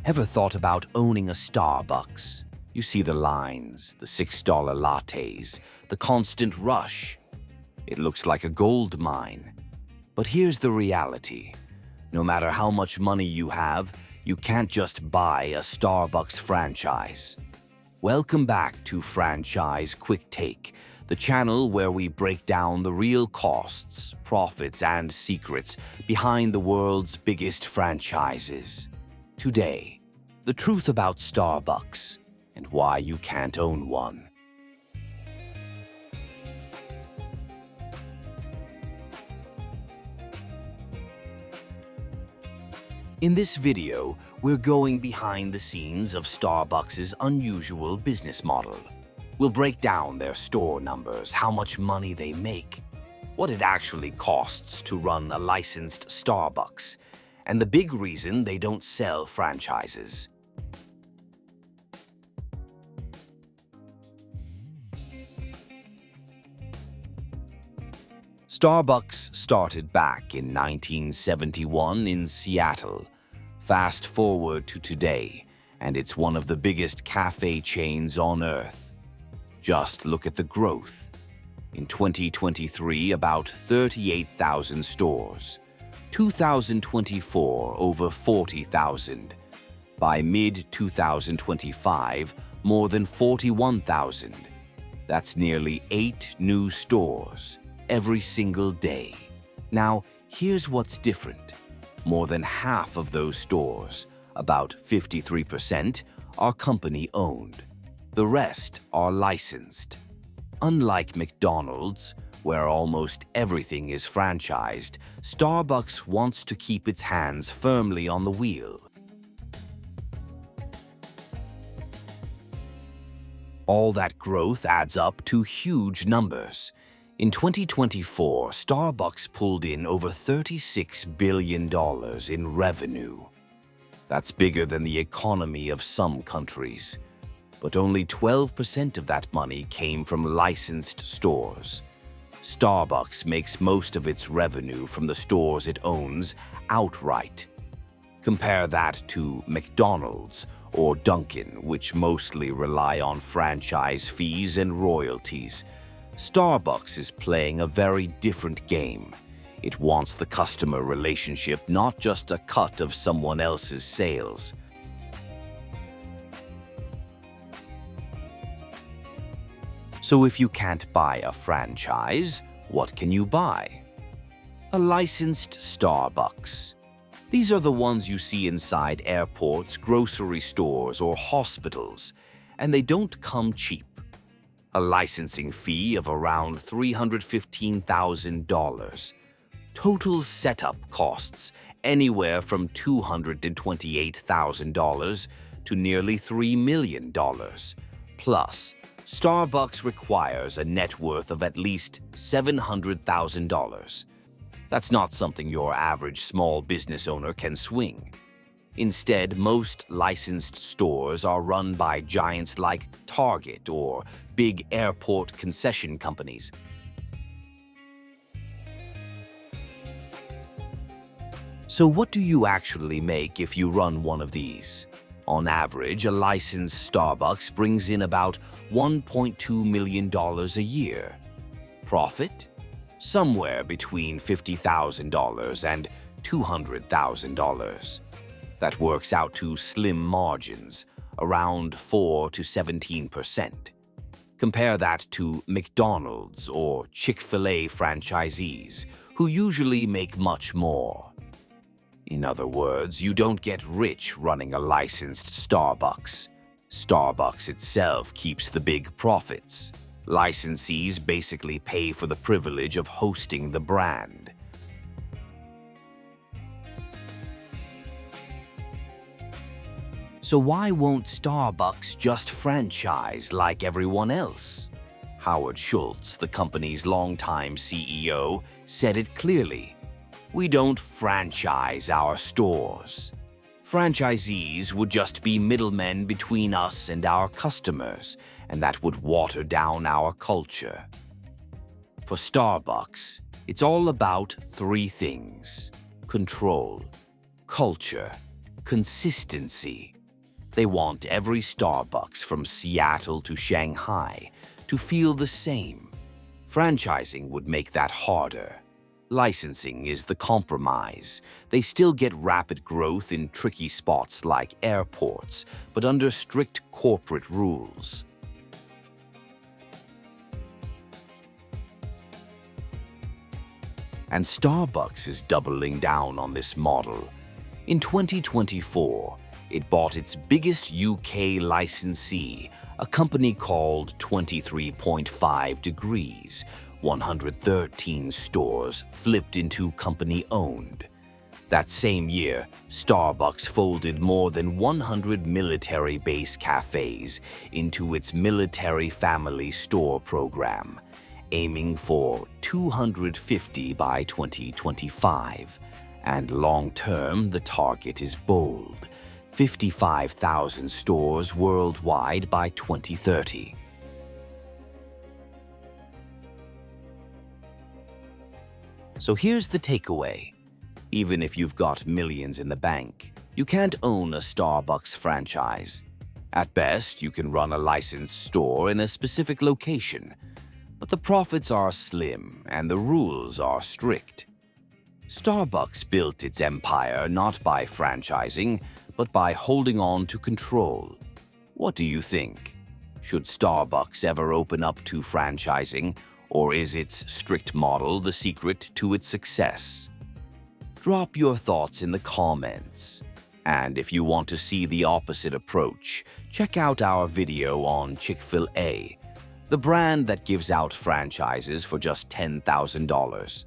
Ever thought about owning a Starbucks? You see the lines, the $6 lattes, the constant rush. It looks like a gold mine. But here's the reality. No matter how much money you have, you can't just buy a Starbucks franchise. Welcome back to Franchise Quick Take, the channel where we break down the real costs, profits, and secrets behind the world's biggest franchises. Today, the truth about Starbucks and why you can't own one. In this video, we're going behind the scenes of Starbucks' unusual business model. We'll break down their store numbers, how much money they make, what it actually costs to run a licensed Starbucks, and the big reason they don't sell franchises. Starbucks started back in 1971 in Seattle. Fast forward to today, and it's one of the biggest cafe chains on Earth. Just look at the growth. In 2023, about 38,000 stores. 2024, over 40,000. By mid-2025, more than 41,000. That's nearly 8 new stores every single day. Now, here's what's different. More than half of those stores, about 53%, are company-owned. The rest are licensed. Unlike McDonald's, where almost everything is franchised, Starbucks wants to keep its hands firmly on the wheel. All that growth adds up to huge numbers. In 2024, Starbucks pulled in over $36 billion in revenue. That's bigger than the economy of some countries. But only 12% of that money came from licensed stores. Starbucks makes most of its revenue from the stores it owns outright. Compare that to McDonald's or Dunkin, which mostly rely on franchise fees and royalties. Starbucks is playing a very different game. It wants the customer relationship, not just a cut of someone else's sales. So if you can't buy a franchise, what can you buy? A licensed Starbucks. These are the ones you see inside airports, grocery stores, or hospitals, and they don't come cheap. A licensing fee of around $315,000. Total setup costs anywhere from $228,000 to nearly $3 million. Plus, Starbucks requires a net worth of at least $700,000. That's not something your average small business owner can swing. Instead, most licensed stores are run by giants like Target or big airport concession companies. So what do you actually make if you run one of these? On average, a licensed Starbucks brings in about $1.2 million a year. Profit? Somewhere between $50,000 and $200,000. That works out to slim margins, around 4 to 17%. Compare that to McDonald's or Chick-fil-A franchisees, who usually make much more. In other words, you don't get rich running a licensed Starbucks. Starbucks itself keeps the big profits. Licensees basically pay for the privilege of hosting the brand. So why won't Starbucks just franchise like everyone else? Howard Schultz, the company's longtime CEO, said it clearly. We don't franchise our stores. Franchisees would just be middlemen between us and our customers, and that would water down our culture. For Starbucks, it's all about 3 things: control, culture, consistency. They want every Starbucks from Seattle to Shanghai to feel the same. Franchising would make that harder. Licensing is the compromise. They still get rapid growth in tricky spots like airports, but under strict corporate rules. And Starbucks is doubling down on this model. In 2024, it bought its biggest UK licensee, a company called 23.5 Degrees, 113 stores flipped into company-owned. That same year, Starbucks folded more than 100 military base cafes into its military family store program, aiming for 250 by 2025. And long-term, the target is bold: 55,000 stores worldwide by 2030. So here's the takeaway. Even if you've got millions in the bank, you can't own a Starbucks franchise. At best, you can run a licensed store in a specific location, but the profits are slim and the rules are strict. Starbucks built its empire not by franchising, but by holding on to control. What do you think? Should Starbucks ever open up to franchising, or is its strict model the secret to its success? Drop your thoughts in the comments. And if you want to see the opposite approach, check out our video on Chick-fil-A, the brand that gives out franchises for just $10,000.